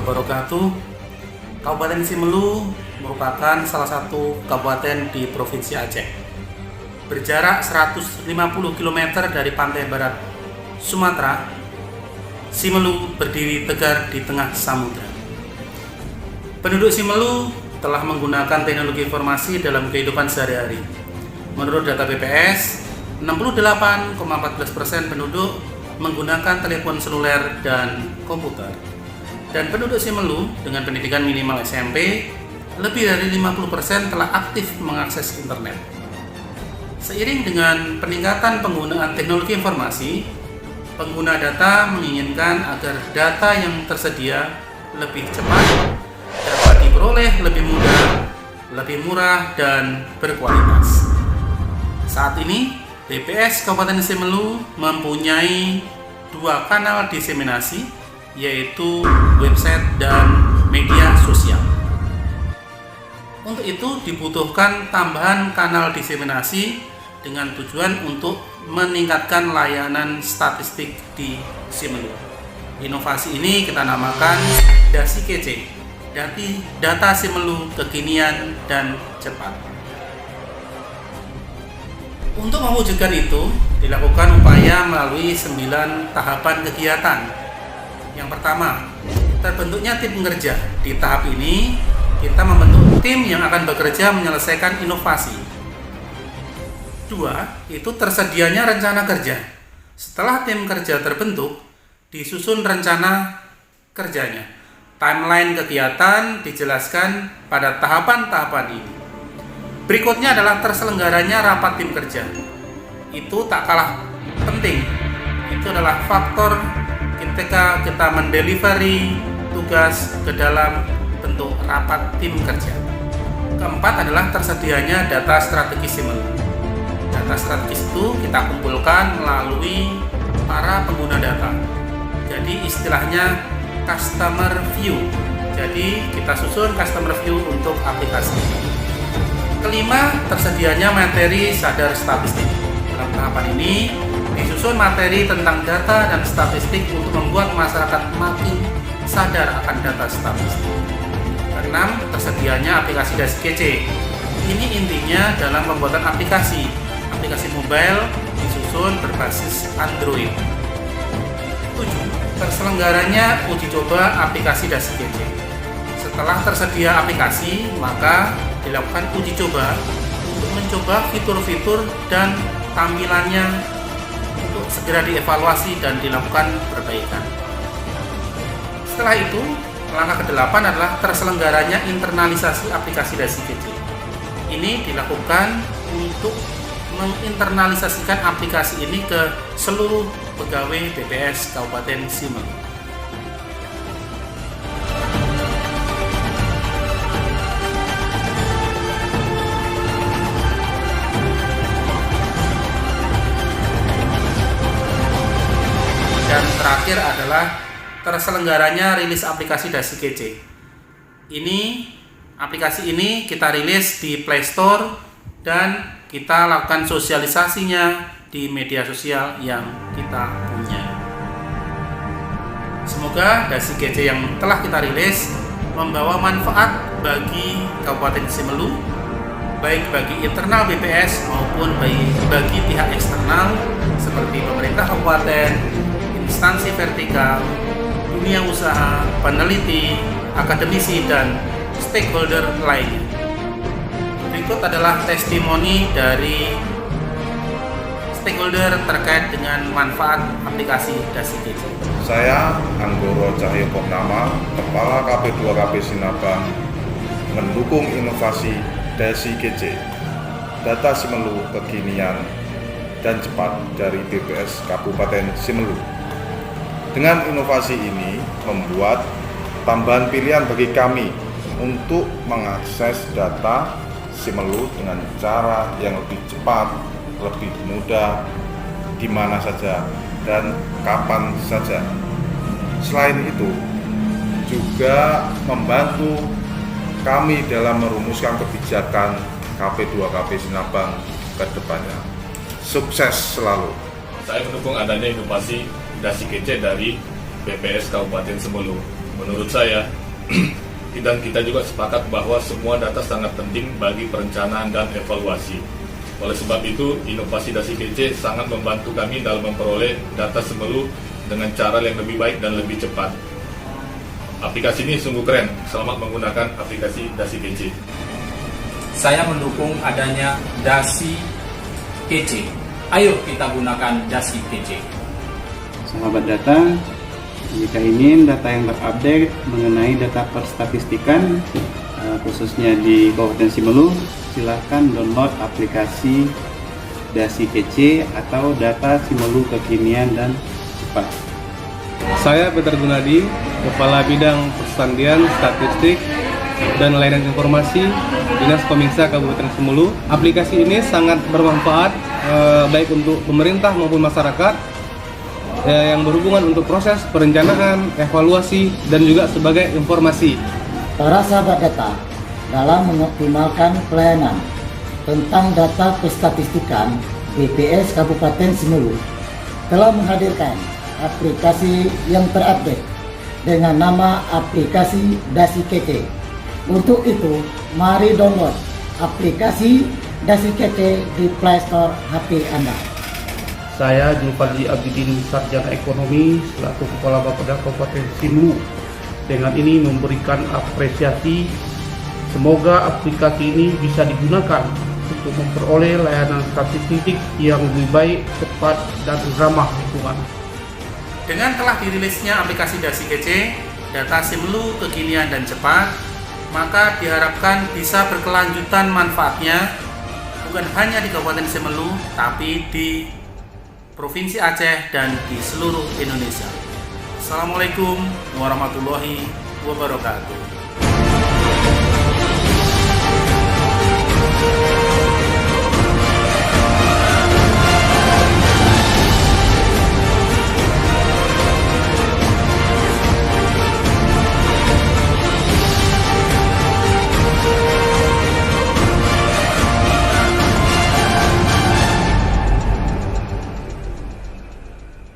wabarakatuh. Kabupaten Simelu merupakan salah satu kabupaten di Provinsi Aceh. Berjarak 150 km dari pantai barat Sumatera, Simelu berdiri tegar di tengah samudra. Penduduk Simelu telah menggunakan teknologi informasi dalam kehidupan sehari-hari. Menurut data BPS, 68,14% penduduk menggunakan telepon seluler dan komputer. Dan penduduk Simelu dengan pendidikan minimal SMP, lebih dari 50% telah aktif mengakses internet. Seiring dengan peningkatan penggunaan teknologi informasi, pengguna data menginginkan agar data yang tersedia lebih cepat, dapat diperoleh lebih mudah, lebih murah, dan berkualitas. Saat ini, BPS Kabupaten Simelu mempunyai 2 kanal diseminasi, yaitu website dan media sosial. Untuk itu dibutuhkan tambahan kanal diseminasi dengan tujuan untuk meningkatkan layanan statistik di Simelu. Inovasi ini kita namakan DASI-KC, Data Simelu Kekinian dan Cepat. Untuk mewujudkan itu, dilakukan upaya melalui 9 tahapan kegiatan. Yang pertama, terbentuknya tim pekerja. Di tahap ini, kita membentuk tim yang akan bekerja menyelesaikan inovasi. 2, itu tersedianya rencana kerja. Setelah tim kerja terbentuk, disusun rencana kerjanya. Timeline kegiatan dijelaskan pada tahapan-tahapan ini. Berikutnya adalah terselenggaranya rapat tim kerja. Itu tak kalah penting. Itu adalah faktor ketika kita mendelivery tugas ke dalam bentuk rapat tim kerja. Keempat adalah tersedianya data strategis Simelu. Data strategis itu kita kumpulkan melalui para pengguna data. Jadi istilahnya customer view. Jadi kita susun customer view untuk aplikasi. Kelima, tersedianya materi sadar statistik. Dalam tahapan ini disusun materi tentang data dan statistik untuk membuat masyarakat makin sadar akan data statistik. Keenam, tersedianya aplikasi DASI-KC. Ini intinya dalam pembuatan aplikasi mobile disusun berbasis Android. 7, terselenggaranya uji coba aplikasi DASI-KC. Setelah tersedia aplikasi, maka dilakukan uji coba untuk mencoba fitur-fitur dan tampilannya untuk segera dievaluasi dan dilakukan perbaikan. Setelah itu, langkah ke-8 adalah terselenggaranya internalisasi aplikasi DASI-KC. Ini dilakukan untuk menginternalisasikan aplikasi ini ke seluruh pegawai BPS Kabupaten Simelu. Dan terakhir adalah terselenggaranya rilis aplikasi DASI-KC. Aplikasi ini kita rilis di Play Store dan kita lakukan sosialisasinya di media sosial yang kita punya. Semoga DASI-KC yang telah kita rilis membawa manfaat bagi Kabupaten Simelu, baik bagi internal BPS maupun bagi pihak eksternal seperti pemerintah kabupaten, instansi vertikal, dunia usaha, peneliti, akademisi, dan stakeholder lainnya. Berikut adalah testimoni dari stakeholder terkait dengan manfaat aplikasi DASI-KC. Saya Anggoro Cahyo Purnama, Kepala KP2KP Sinabang, mendukung inovasi DASI-KC, Data Simelu Kekinian dan Cepat dari BPS Kabupaten Simelu. Dengan inovasi ini membuat tambahan pilihan bagi kami untuk mengakses data Simelu dengan cara yang lebih cepat, lebih mudah, di mana saja dan kapan saja. Selain itu, juga membantu kami dalam merumuskan kebijakan KP2KP Sinabang ke depannya. Sukses selalu. Saya mendukung adanya inovasi DASI-KC dari BPS Kabupaten Simelu. Menurut saya, dan kita juga sepakat bahwa semua data sangat penting bagi perencanaan dan evaluasi. Oleh sebab itu, inovasi Dasi Kece sangat membantu kami dalam memperoleh data Simelu dengan cara yang lebih baik dan lebih cepat. Aplikasi ini sungguh keren. Selamat menggunakan aplikasi Dasi Kece. Saya mendukung adanya Dasi Kece. Ayo kita gunakan Dasi Kece. Sahabat data, jika ingin data yang terupdate mengenai data perstatistikan khususnya di Kabupaten Simelu, silahkan download aplikasi Dasi Kece atau data Simelu kekinian dan cepat. Saya Peter Gunadi, Kepala Bidang Persandian, Statistik, dan Layanan Informasi Dinas Kominsa Kabupaten Simelu. Aplikasi ini sangat bermanfaat baik untuk pemerintah maupun masyarakat yang berhubungan untuk proses perencanaan, evaluasi, dan juga sebagai informasi. Para sahabat data, dalam mengoptimalkan pelayanan tentang data kestatistikan, BPS Kabupaten Simelu telah menghadirkan aplikasi yang terupdate dengan nama aplikasi Dasi Kece. Untuk itu, mari download aplikasi Dasi Kece di Play Store HP Anda. Saya Julfadli Abidin, Sarjana Ekonomi selaku Kepala Bapeda Kabupaten Simelu. Dengan ini memberikan apresiasi. Semoga aplikasi ini bisa digunakan untuk memperoleh layanan statistik yang lebih baik, cepat, dan ramah lingkungan. Dengan telah dirilisnya aplikasi Dasi Kece, data Simelu kekinian dan cepat, maka diharapkan bisa berkelanjutan manfaatnya bukan hanya di Kabupaten Simelu, tapi di Provinsi Aceh dan di seluruh Indonesia. Assalamualaikum warahmatullahi wabarakatuh.